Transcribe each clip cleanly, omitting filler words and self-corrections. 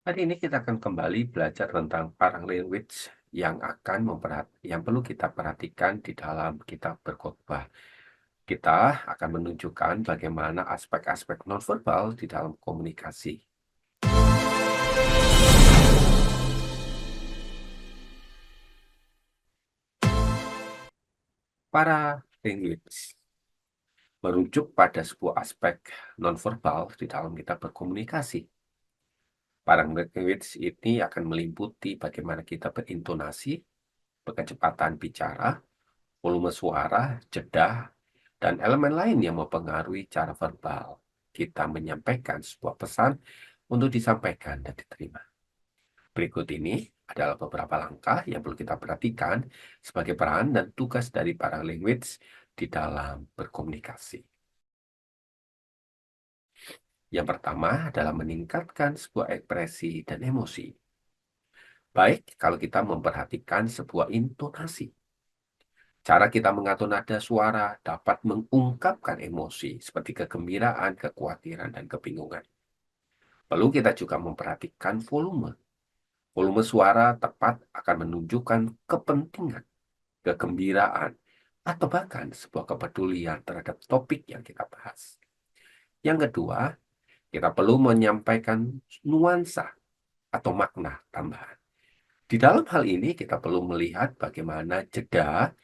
Hari ini kita akan kembali belajar tentang language yang perlu kita perhatikan di dalam kita berkhotbah. Kita akan menunjukkan bagaimana aspek-aspek nonverbal di dalam komunikasi. Para language merujuk pada sebuah aspek nonverbal di dalam kita berkomunikasi. Para language ini akan meliputi bagaimana kita berintonasi, kecepatan bicara, volume suara, jeda, dan elemen lain yang mempengaruhi cara verbal kita menyampaikan sebuah pesan untuk disampaikan dan diterima. Berikut ini adalah beberapa langkah yang perlu kita perhatikan sebagai peran dan tugas dari para language di dalam berkomunikasi. Yang pertama adalah meningkatkan sebuah ekspresi dan emosi. Baik kalau kita memperhatikan sebuah intonasi. Cara kita mengatur nada suara dapat mengungkapkan emosi seperti kegembiraan, kekhawatiran, dan kebingungan. Perlu kita juga memperhatikan volume. Volume suara tepat akan menunjukkan kepentingan, kegembiraan, atau bahkan sebuah kepedulian terhadap topik yang kita bahas. Yang kedua, kita perlu menyampaikan nuansa atau makna tambahan. Di dalam hal ini, kita perlu melihat bagaimana jeda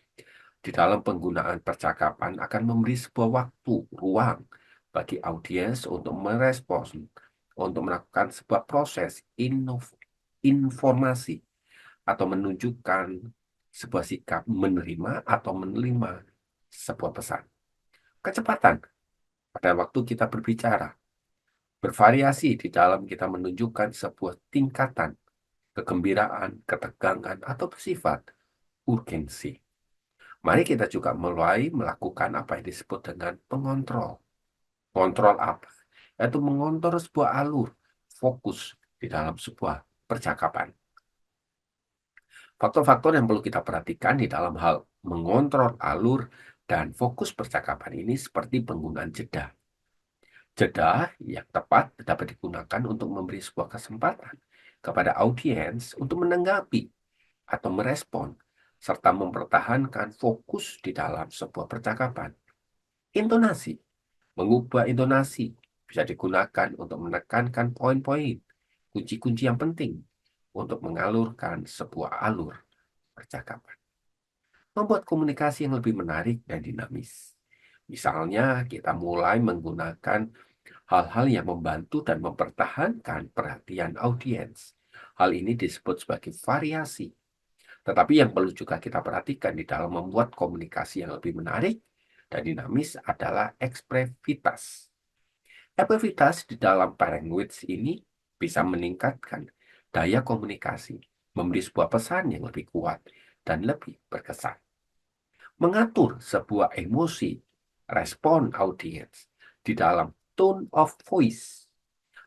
di dalam penggunaan percakapan akan memberi sebuah waktu, ruang bagi audiens untuk merespons, untuk melakukan sebuah proses informasi atau menunjukkan sebuah sikap menerima atau menerima sebuah pesan. Kecepatan pada waktu kita berbicara, bervariasi di dalam kita menunjukkan sebuah tingkatan kegembiraan, ketegangan, atau bersifat urgensi. Mari kita juga mulai melakukan apa yang disebut dengan pengontrol. Kontrol apa? Yaitu mengontrol sebuah alur, fokus di dalam sebuah percakapan. Faktor-faktor yang perlu kita perhatikan di dalam hal mengontrol alur dan fokus percakapan ini seperti penggunaan jeda. Jeda yang tepat dapat digunakan untuk memberi sebuah kesempatan kepada audiens untuk menanggapi atau merespon serta mempertahankan fokus di dalam sebuah percakapan. Intonasi. Mengubah intonasi bisa digunakan untuk menekankan poin-poin, kunci-kunci yang penting untuk mengalurkan sebuah alur percakapan. Membuat komunikasi yang lebih menarik dan dinamis. Misalnya, kita mulai menggunakan hal-hal yang membantu dan mempertahankan perhatian audiens. Hal ini disebut sebagai variasi. Tetapi yang perlu juga kita perhatikan di dalam membuat komunikasi yang lebih menarik dan dinamis adalah ekspresivitas. Ekspresivitas di dalam language ini bisa meningkatkan daya komunikasi, memberi sebuah pesan yang lebih kuat dan lebih berkesan. Mengatur sebuah emosi, respon audiens di dalam tone of voice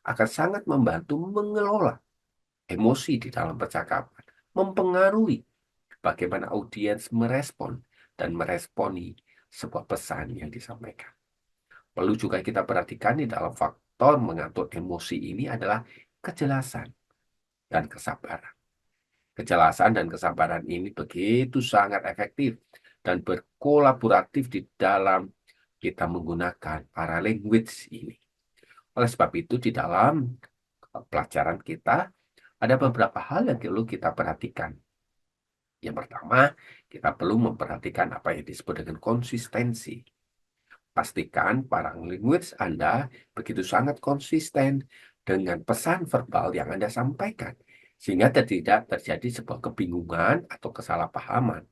akan sangat membantu mengelola emosi di dalam percakapan, mempengaruhi bagaimana audiens merespon dan meresponi sebuah pesan yang disampaikan. Perlu juga kita perhatikan di dalam faktor mengatur emosi ini adalah kejelasan dan kesabaran. Kejelasan dan kesabaran ini begitu sangat efektif dan berkolaboratif di dalam kita menggunakan para language ini. Oleh sebab itu, di dalam pelajaran kita ada beberapa hal yang perlu kita perhatikan. Yang pertama, kita perlu memperhatikan apa yang disebut dengan konsistensi. Pastikan para language Anda begitu sangat konsisten dengan pesan verbal yang Anda sampaikan, sehingga tidak terjadi sebuah kebingungan atau kesalahpahaman.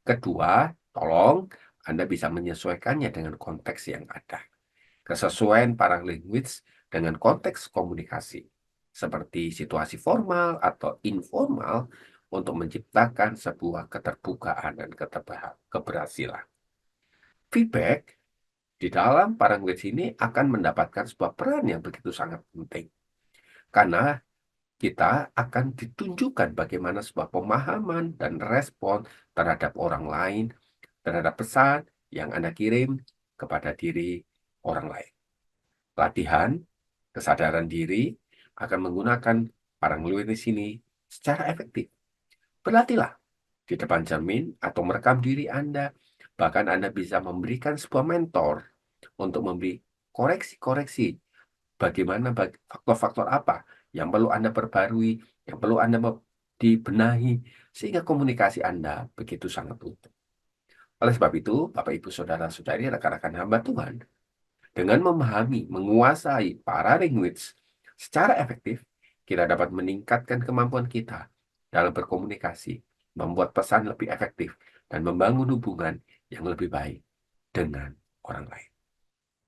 Kedua, tolong Anda bisa menyesuaikannya dengan konteks yang ada. Kesesuaian para language dengan konteks komunikasi, seperti situasi formal atau informal, untuk menciptakan sebuah keterbukaan dan keberhasilan. Feedback di dalam language ini akan mendapatkan sebuah peran yang begitu sangat penting. Karena kita akan ditunjukkan bagaimana sebuah pemahaman dan respon terhadap orang lain, terhadap pesan yang Anda kirim kepada diri orang lain. Latihan, kesadaran diri, akan menggunakan paralinguis ini secara efektif. Berlatihlah di depan cermin atau merekam diri Anda. Bahkan Anda bisa memberikan sebuah mentor untuk memberi koreksi-koreksi bagaimana faktor-faktor apa yang perlu Anda perbarui, yang perlu Anda dibenahi, sehingga komunikasi Anda begitu sangat utuh. Oleh sebab itu, Bapak Ibu Saudara-saudari rekan-rekan hamba Tuhan, dengan memahami, menguasai para language secara efektif, kita dapat meningkatkan kemampuan kita dalam berkomunikasi, membuat pesan lebih efektif, dan membangun hubungan yang lebih baik dengan orang lain.